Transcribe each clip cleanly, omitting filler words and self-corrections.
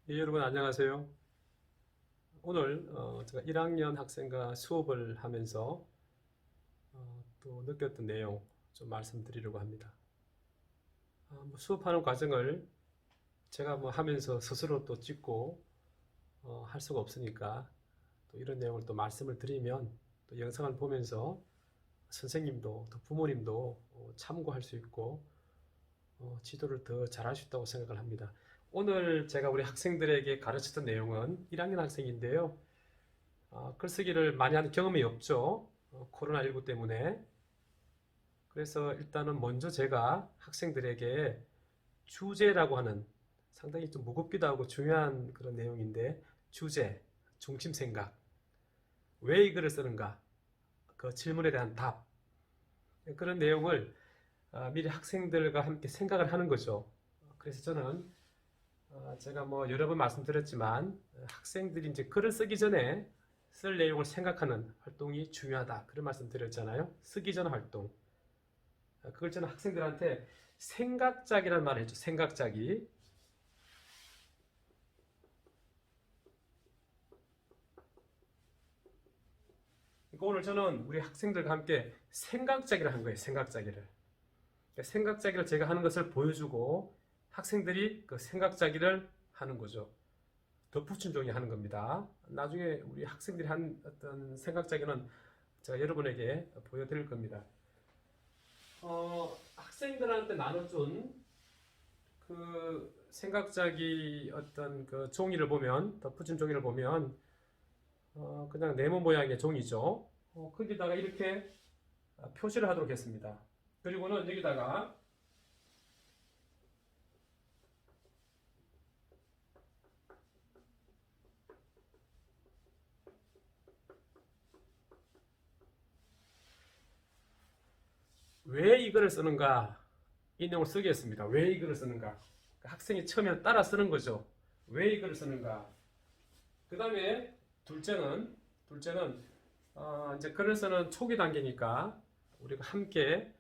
예, 여러분 안녕하세요. 오늘 제가 1학년 학생과 수업을 하면서 또 느꼈던 내용 좀 말씀드리려고 합니다. 수업하는 과정을 제가 하면서 스스로 또 찍고 할 수가 없으니까 또 이런 내용을 또 말씀을 드리면 또 영상을 보면서 선생님도 또 부모님도 참고할 수 있고 지도를 더 잘할 수 있다고 생각을 합니다. 오늘 제가 우리 학생들에게 가르쳤던 내용은 1학년 학생인데요. 글쓰기를 많이 하는 경험이 없죠. 코로나19 때문에. 그래서 일단은 먼저 제가 학생들에게 주제라고 하는 상당히 좀 무겁기도 하고 중요한 그런 내용인데, 주제, 중심 생각, 왜 이 글을 쓰는가, 그 질문에 대한 답, 그런 내용을 미리 학생들과 함께 생각을 하는 거죠. 그래서 저는 제가 여러 번 말씀드렸지만 학생들이 이제 글을 쓰기 전에 쓸 내용을 생각하는 활동이 중요하다. 그런 말씀 드렸잖아요. 쓰기 전 활동. 그걸 저는 학생들한테 생각작이라는 말을 했죠. 생각작이. 그러니까 오늘 저는 우리 학생들과 함께 생각작이를 한 거예요. 생각작이를. 그러니까 생각작이를 제가 하는 것을 보여주고 학생들이 그 생각작이를 하는 거죠. 덧붙인 종이 하는 겁니다. 나중에 우리 학생들이 한 어떤 생각작이는 제가 여러분에게 보여드릴 겁니다. 학생들한테 나눠준 그 생각작이 어떤 그 종이를 보면, 덧붙인 종이를 보면, 그냥 네모 모양의 종이죠. 거기다가 이렇게 표시를 하도록 했습니다. 그리고는 여기다가 왜 이거를 쓰는가, 이 내용을 쓰겠습니다. 왜 이거를 쓰는가. 학생이 처음에 따라 쓰는 거죠. 왜 이거를 쓰는가. 그 다음에 둘째는 이제 글을 쓰는 초기 단계니까 우리가 함께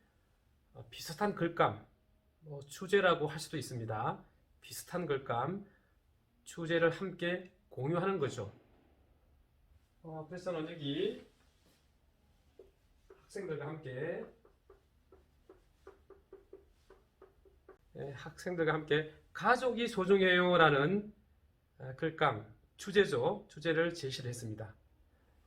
비슷한 글감, 주제라고 할 수도 있습니다. 비슷한 글감, 주제를 함께 공유하는 거죠. 그래서 저는 여기 학생들과 함께 가족이 소중해요라는 글감, 주제죠. 주제를 제시를 했습니다.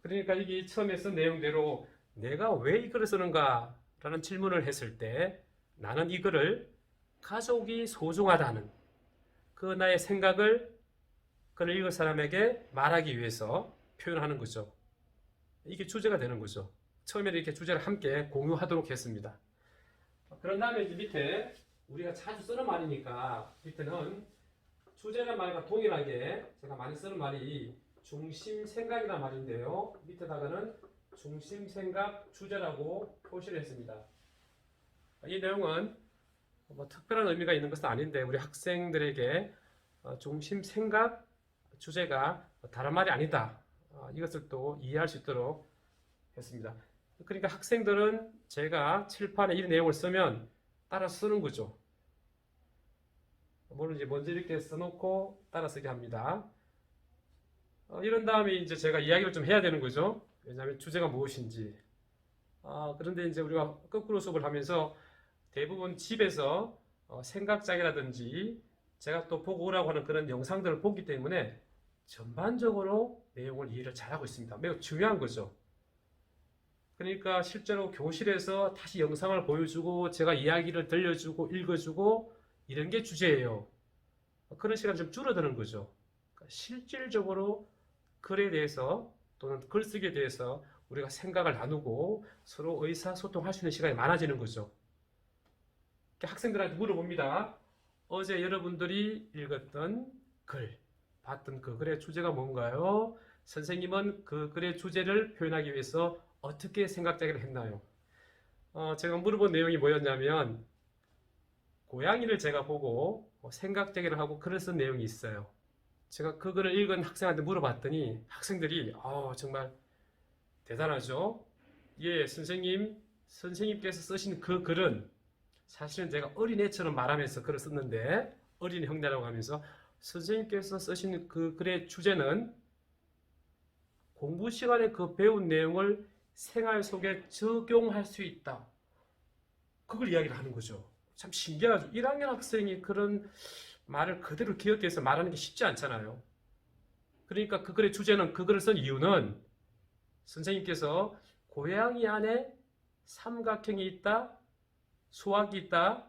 그러니까 여기 처음에 쓴 내용대로 내가 왜 이 글을 쓰는가라는 질문을 했을 때 나는 이 글을 가족이 소중하다는 그 나의 생각을 글을 읽을 사람에게 말하기 위해서 표현하는 거죠. 이게 주제가 되는 거죠. 처음에는 이렇게 주제를 함께 공유하도록 했습니다. 그런 다음에 이제 밑에 우리가 자주 쓰는 말이니까 밑에는 주제란 말과 동일하게 제가 많이 쓰는 말이 중심생각이란 말인데요. 밑에다가는 중심생각 주제라고 표시를 했습니다. 이 내용은 특별한 의미가 있는 것은 아닌데 우리 학생들에게 중심생각 주제가 다른 말이 아니다. 이것을 또 이해할 수 있도록 했습니다. 그러니까 학생들은 제가 칠판에 이 내용을 쓰면 따라 쓰는 거죠. 물론 이제 먼저 이렇게 써놓고 따라 쓰게 합니다. 이런 다음에 이제 제가 이야기를 좀 해야 되는 거죠. 왜냐하면 주제가 무엇인지. 그런데 이제 우리가 거꾸로 수업을 하면서 대부분 집에서 생각작이라든지 제가 또 보고 오라고 하는 그런 영상들을 보기 때문에 전반적으로 내용을 이해를 잘하고 있습니다. 매우 중요한 거죠. 그러니까 실제로 교실에서 다시 영상을 보여주고 제가 이야기를 들려주고 읽어주고 이런 게 주제예요. 그런 시간이 좀 줄어드는 거죠. 그러니까 실질적으로 글에 대해서 또는 글쓰기에 대해서 우리가 생각을 나누고 서로 의사소통할 수 있는 시간이 많아지는 거죠. 학생들한테 물어봅니다. 어제 여러분들이 읽었던 글, 봤던 그 글의 주제가 뭔가요? 선생님은 그 글의 주제를 표현하기 위해서 어떻게 생각작기를 했나요? 제가 물어본 내용이 뭐였냐면 고양이를 제가 보고 생각작기를 하고 글을 쓴 내용이 있어요. 제가 그 글을 읽은 학생한테 물어봤더니 학생들이 정말 대단하죠? 예, 선생님께서 쓰신 그 글은 사실은 제가 어린애처럼 말하면서 글을 썼는데 어린애 형태라고 하면서 선생님께서 쓰신 그 글의 주제는 공부 시간에 그 배운 내용을 생활 속에 적용할 수 있다. 그걸 이야기를 하는 거죠. 참 신기하죠. 1학년 학생이 그런 말을 그대로 기억해서 말하는 게 쉽지 않잖아요. 그러니까 그 글의 주제는, 그 글을 쓴 이유는 선생님께서 고양이 안에 삼각형이 있다, 수학이 있다,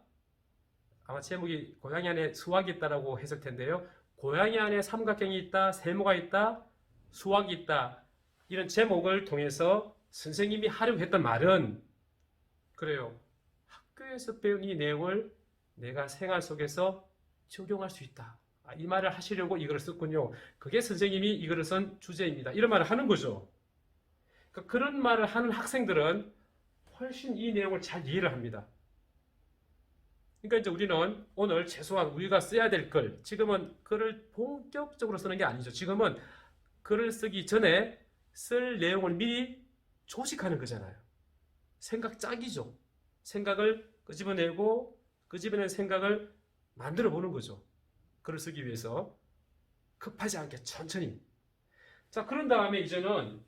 아마 제목이 고양이 안에 수학이 있다라고 했을 텐데요. 고양이 안에 삼각형이 있다, 세모가 있다, 수학이 있다, 이런 제목을 통해서 선생님이 하려고 했던 말은 그래요. 학교에서 배운 이 내용을 내가 생활 속에서 적용할 수 있다. 이 말을 하시려고 이걸 썼군요. 그게 선생님이 이걸 쓴 주제입니다. 이런 말을 하는 거죠. 그러니까 그런 말을 하는 학생들은 훨씬 이 내용을 잘 이해를 합니다. 그러니까 이제 우리는 오늘 최소한 우리가 써야 될 글, 지금은 글을 본격적으로 쓰는 게 아니죠. 지금은 글을 쓰기 전에 쓸 내용을 미리 조직하는 거잖아요. 생각 짝이죠. 생각을 끄집어내고 끄집어낸 생각을 만들어 보는 거죠. 글을 쓰기 위해서 급하지 않게 천천히. 자, 그런 다음에 이제는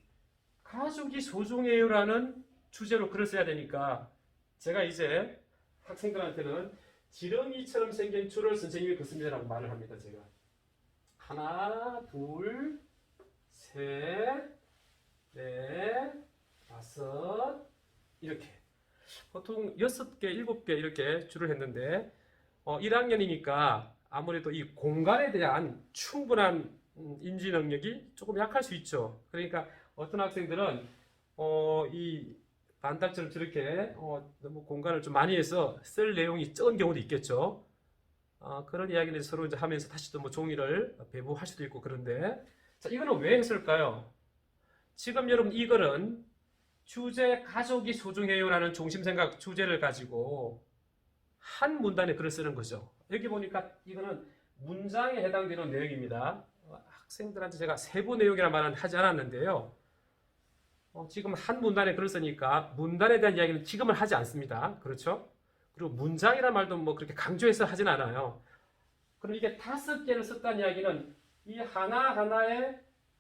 가족이 소중해요라는 주제로 글을 써야 되니까 제가 이제 학생들한테는 지렁이처럼 생긴 줄을 선생님이 긋습니다라고 말을 합니다. 제가 하나, 둘, 셋, 넷, 다섯, 이렇게 보통 6개, 7개 이렇게 줄을 했는데 1학년이니까 아무래도 이 공간에 대한 충분한 인지 능력이 조금 약할 수 있죠. 그러니까 어떤 학생들은 이 반달처럼 저렇게 너무 공간을 좀 많이 해서 쓸 내용이 적은 경우도 있겠죠. 그런 이야기를 서로 이제 하면서 다시 또 뭐 종이를 배부할 수도 있고. 그런데 자, 이거는 왜 했을까요? 지금 여러분 이 글은 주제 가족이 소중해요라는 중심생각 주제를 가지고 한 문단에 글을 쓰는 거죠. 여기 보니까 이거는 문장에 해당되는 내용입니다. 학생들한테 제가 세부 내용이라는 말은 하지 않았는데요. 지금 한 문단에 글을 쓰니까 문단에 대한 이야기는 지금은 하지 않습니다. 그렇죠? 그리고 문장이라는 말도 뭐 그렇게 강조해서 하진 않아요. 그럼 이게 5개를 썼다는 이야기는 이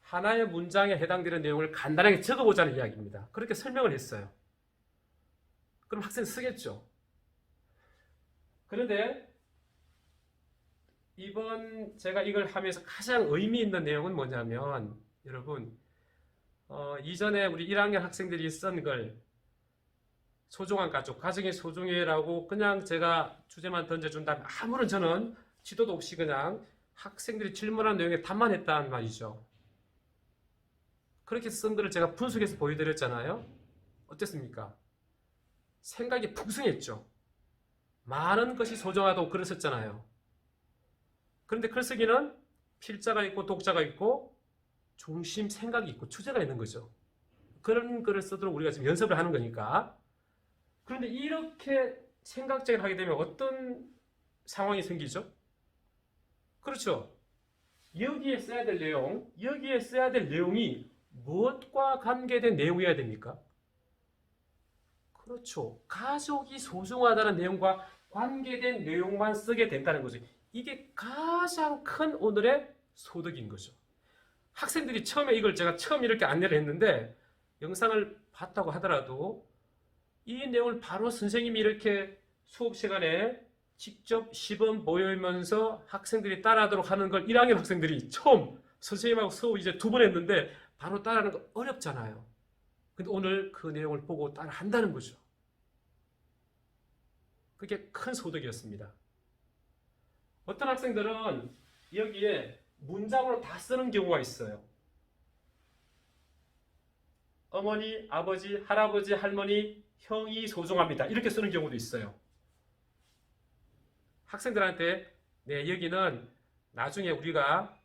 하나의 문장에 해당되는 내용을 간단하게 적어보자는 이야기입니다. 그렇게 설명을 했어요. 그럼 학생은 쓰겠죠. 그런데 이번 제가 이걸 하면서 가장 의미 있는 내용은 뭐냐면 여러분 이전에 우리 1학년 학생들이 쓴 글 소중한 가족, 가정이 소중해라고 그냥 제가 주제만 던져준다면 아무런 저는 지도도 없이 그냥 학생들이 질문한 내용에 답만 했단 말이죠. 그렇게 쓴 글을 제가 분석해서 보여드렸잖아요. 어땠습니까? 생각이 풍성했죠. 많은 것이 소중하다고 글을 썼잖아요. 그런데 글쓰기는 필자가 있고 독자가 있고 중심 생각이 있고 주제가 있는 거죠. 그런 글을 쓰도록 우리가 지금 연습을 하는 거니까. 그런데 이렇게 생각적으로 하게 되면 어떤 상황이 생기죠? 그렇죠. 여기에 써야 될 내용이 무엇과 관계된 내용이어야 됩니까? 그렇죠. 가족이 소중하다는 내용과 관계된 내용만 쓰게 된다는 거죠. 이게 가장 큰 오늘의 소득인 거죠. 학생들이 처음에 이걸 제가 처음 이렇게 안내를 했는데 영상을 봤다고 하더라도 이 내용을 바로 선생님이 이렇게 수업 시간에 직접 시범 보여면서 학생들이 따라하도록 하는 걸 1학년 학생들이 처음 선생님하고 수업 이제 2번 했는데 바로 따라하는 거 어렵잖아요. 근데 오늘 그 내용을 보고 따라 한다는 거죠. 그게 큰 소득이었습니다. 어떤 학생들은 여기에 문장으로 다 쓰는 경우가 있어요. 어머니, 아버지, 할아버지, 할머니, 형이 소중합니다. 이렇게 쓰는 경우도 있어요. 학생들한테 여기는 나중에 우리가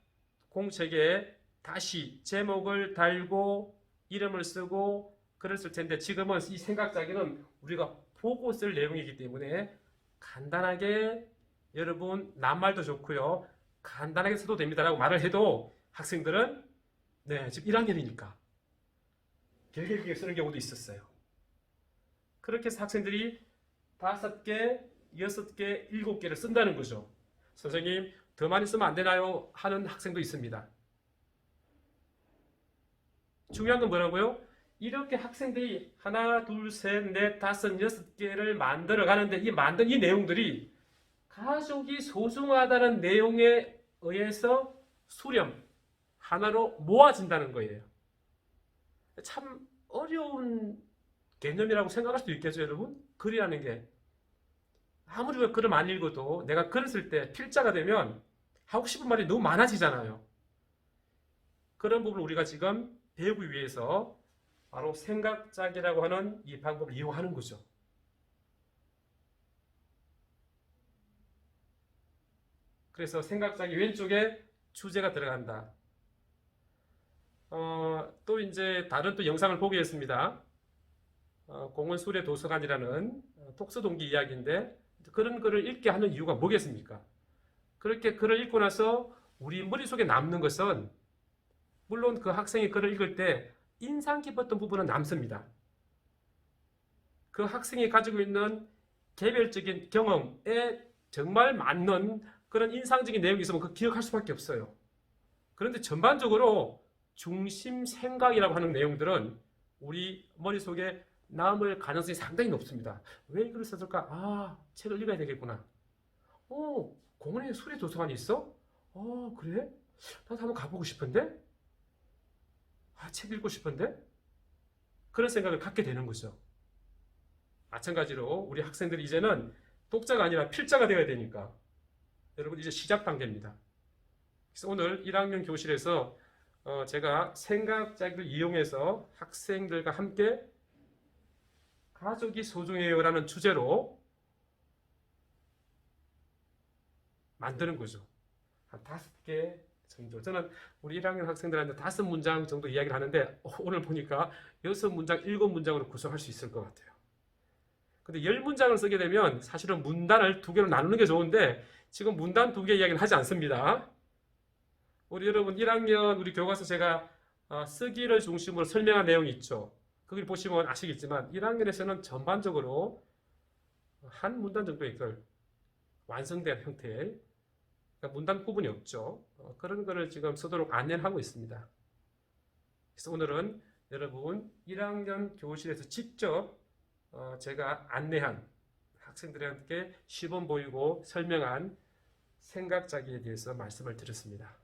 공책에 다시 제목을 달고 이름을 쓰고 글을 쓸 텐데 지금은 이 생각자기는 우리가 보고 쓸 내용이기 때문에 간단하게 여러분 낱말도 좋고요. 간단하게 써도 됩니다라고 말을 해도 학생들은 지금 1학년이니까 길게 쓰는 경우도 있었어요. 그렇게 해서 학생들이 5개, 6개, 7개를 쓴다는 거죠. 선생님, 더 많이 쓰면 안 되나요? 하는 학생도 있습니다. 중요한 건 뭐라고요? 이렇게 학생들이 하나, 둘, 셋, 넷, 다섯, 여섯 개를 만들어 가는데 이 만든 이 내용들이 가족이 소중하다는 내용에 의해서 수렴, 하나로 모아진다는 거예요. 참 어려운 개념이라고 생각할 수도 있겠죠, 여러분? 글이라는 게. 아무리 우리가 글을 많이 읽어도 내가 글을 쓸 때 필자가 되면 하고 싶은 말이 너무 많아지잖아요. 그런 부분을 우리가 지금 배우기 위해서 바로 생각짜기라고 하는 이 방법을 이용하는 거죠. 그래서 생각짜기 왼쪽에 주제가 들어간다. 또 이제 다른 또 영상을 보겠습니다. 공원 수레 도서관이라는 독서동기 이야기인데 그런 글을 읽게 하는 이유가 뭐겠습니까? 그렇게 글을 읽고 나서 우리 머릿속에 남는 것은 물론 그 학생이 글을 읽을 때 인상 깊었던 부분은 남습니다. 그 학생이 가지고 있는 개별적인 경험에 정말 맞는 그런 인상적인 내용이 있으면 그 기억할 수밖에 없어요. 그런데 전반적으로 중심 생각이라고 하는 내용들은 우리 머릿속에 남을 가능성이 상당히 높습니다. 왜 이걸 썼을까? 아, 책을 읽어야 되겠구나. 공원에 수레 도서관이 있어? 그래? 나도 한번 가보고 싶은데? 책 읽고 싶은데? 그런 생각을 갖게 되는 거죠. 마찬가지로 우리 학생들이 이제는 독자가 아니라 필자가 되어야 되니까 여러분 이제 시작 단계입니다. 그래서 오늘 1학년 교실에서 제가 생각짜기를 이용해서 학생들과 함께 가족이 소중해요 라는 주제로 만드는 거죠. 한 5개 정도. 저는 우리 1학년 학생들한테 5문장 정도 이야기를 하는데 오늘 보니까 6문장, 7문장으로 구성할 수 있을 것 같아요. 근데 10문장을 쓰게 되면 사실은 문단을 2개로 나누는 게 좋은데 지금 문단 2개 이야기는 하지 않습니다. 우리 여러분 1학년 우리 교과서 제가 쓰기를 중심으로 설명한 내용이 있죠. 거기 보시면 아시겠지만 1학년에서는 전반적으로 한 문단 정도의 글 완성된 형태의 그러니까 문단 구분이 없죠. 그런 거를 지금 쓰도록 안내를 하고 있습니다. 그래서 오늘은 여러분 1학년 교실에서 직접 제가 안내한 학생들에게 시범 보이고 설명한 생각짜기에 대해서 말씀을 드렸습니다.